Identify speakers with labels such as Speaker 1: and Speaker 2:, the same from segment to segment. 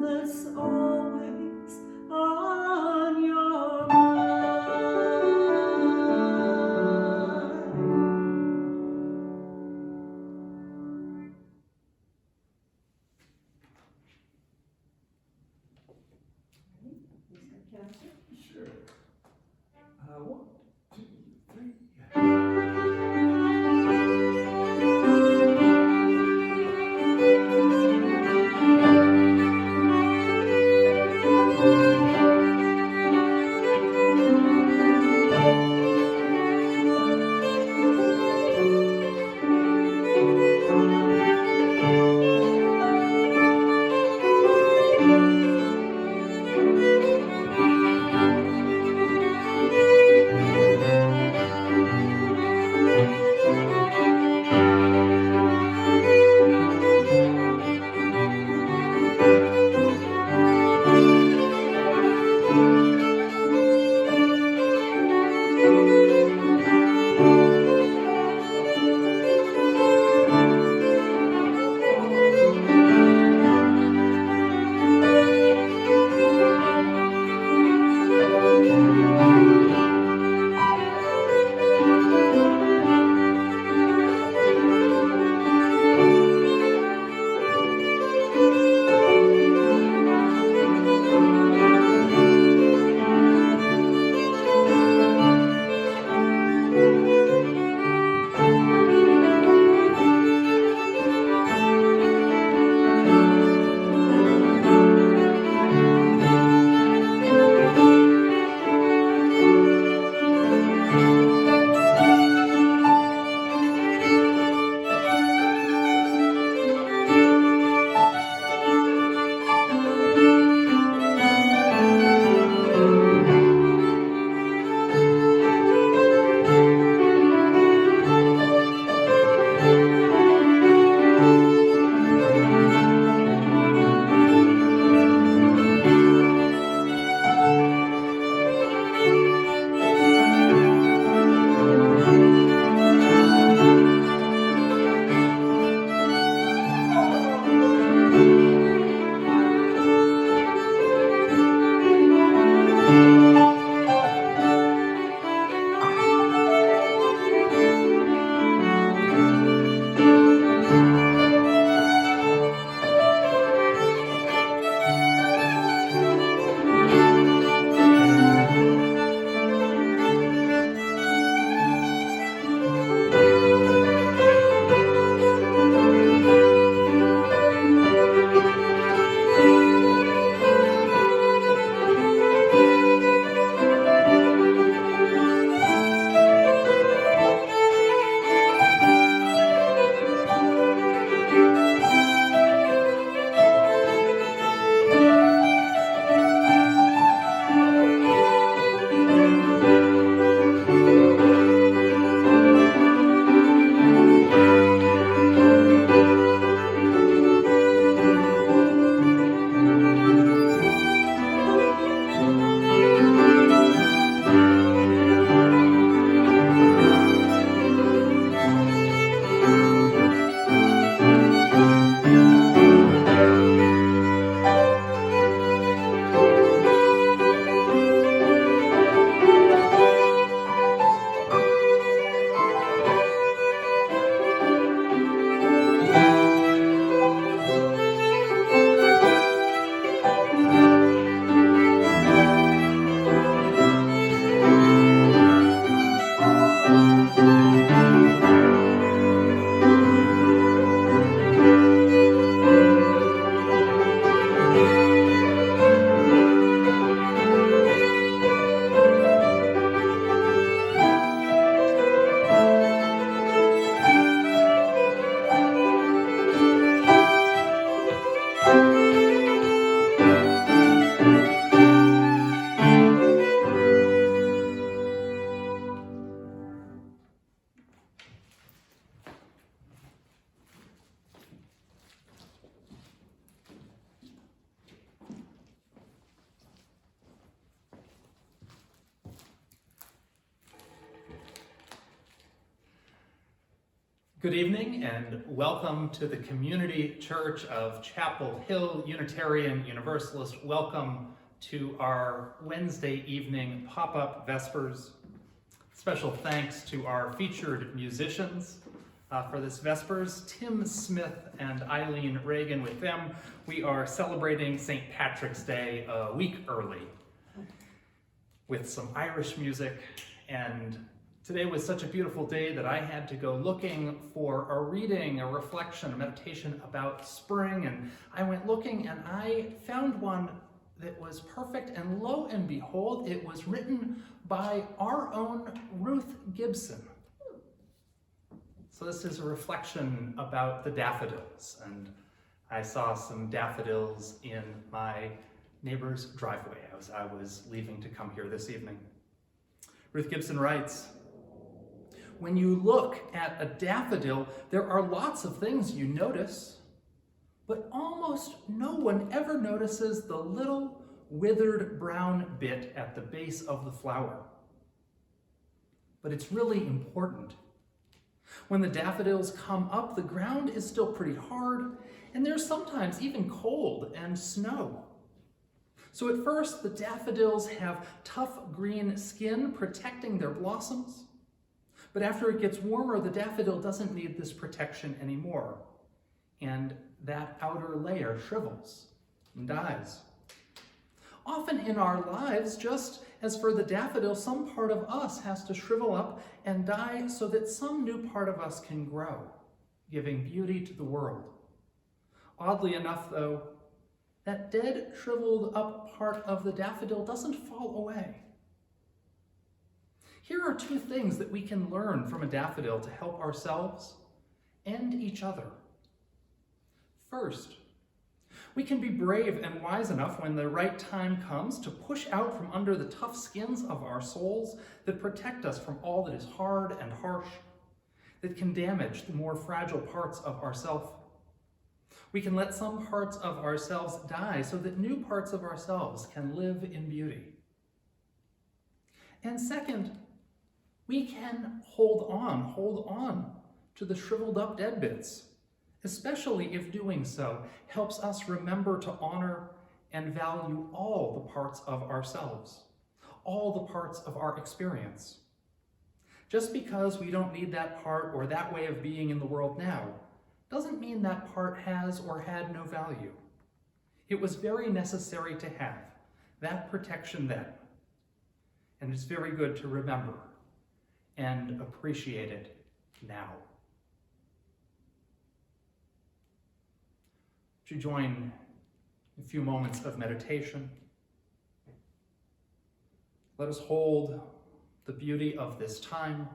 Speaker 1: that's always on your mind.
Speaker 2: Sure. 1, 2, 3.
Speaker 3: Good evening and welcome to the Community Church of Chapel Hill Unitarian Universalist. Welcome to our Wednesday evening Pop-Up Vespers. Special thanks to our featured musicians for this Vespers, Tim Smith and Eileen Reagan. With them, we are celebrating St. Patrick's Day a week early with some Irish music, and today was such a beautiful day that I had to go looking for a reading, a reflection, a meditation about spring, and I went looking and I found one that was perfect, and lo and behold, it was written by our own Ruth Gibson. So this is a reflection about the daffodils, and I saw some daffodils in my neighbor's driveway as I was leaving to come here this evening. Ruth Gibson writes, "When you look at a daffodil, there are lots of things you notice, but almost no one ever notices the little withered brown bit at the base of the flower. But it's really important. When the daffodils come up, the ground is still pretty hard, and there's sometimes even cold and snow. So at first, the daffodils have tough green skin protecting their blossoms. But after it gets warmer, the daffodil doesn't need this protection anymore, and that outer layer shrivels and dies. Often in our lives, just as for the daffodil, some part of us has to shrivel up and die so that some new part of us can grow, giving beauty to the world. Oddly enough, though, that dead, shriveled up part of the daffodil doesn't fall away. Here are two things that we can learn from a daffodil to help ourselves and each other. First, we can be brave and wise enough when the right time comes to push out from under the tough skins of our souls that protect us from all that is hard and harsh, that can damage the more fragile parts of ourself. We can let some parts of ourselves die so that new parts of ourselves can live in beauty. And second, we can hold on to the shriveled up dead bits, especially if doing so helps us remember to honor and value all the parts of ourselves, all the parts of our experience. Just because we don't need that part or that way of being in the world now, doesn't mean that part has or had no value. It was very necessary to have that protection then, and it's very good to remember and appreciate it now. Would you join a few moments of meditation? Let us hold the beauty of this time,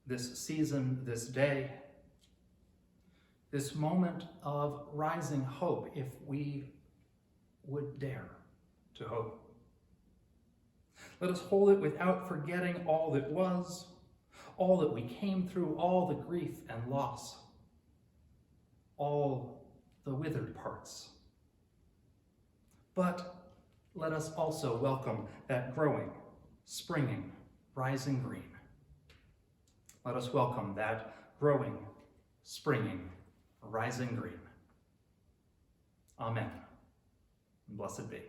Speaker 3: this season, this day, this moment of rising hope, if we would dare to hope. Let us hold it without forgetting all that was, all that we came through, all the grief and loss, all the withered parts. But let us also welcome that growing, springing, rising green. Let us welcome that growing, springing, rising green. Amen. Blessed be.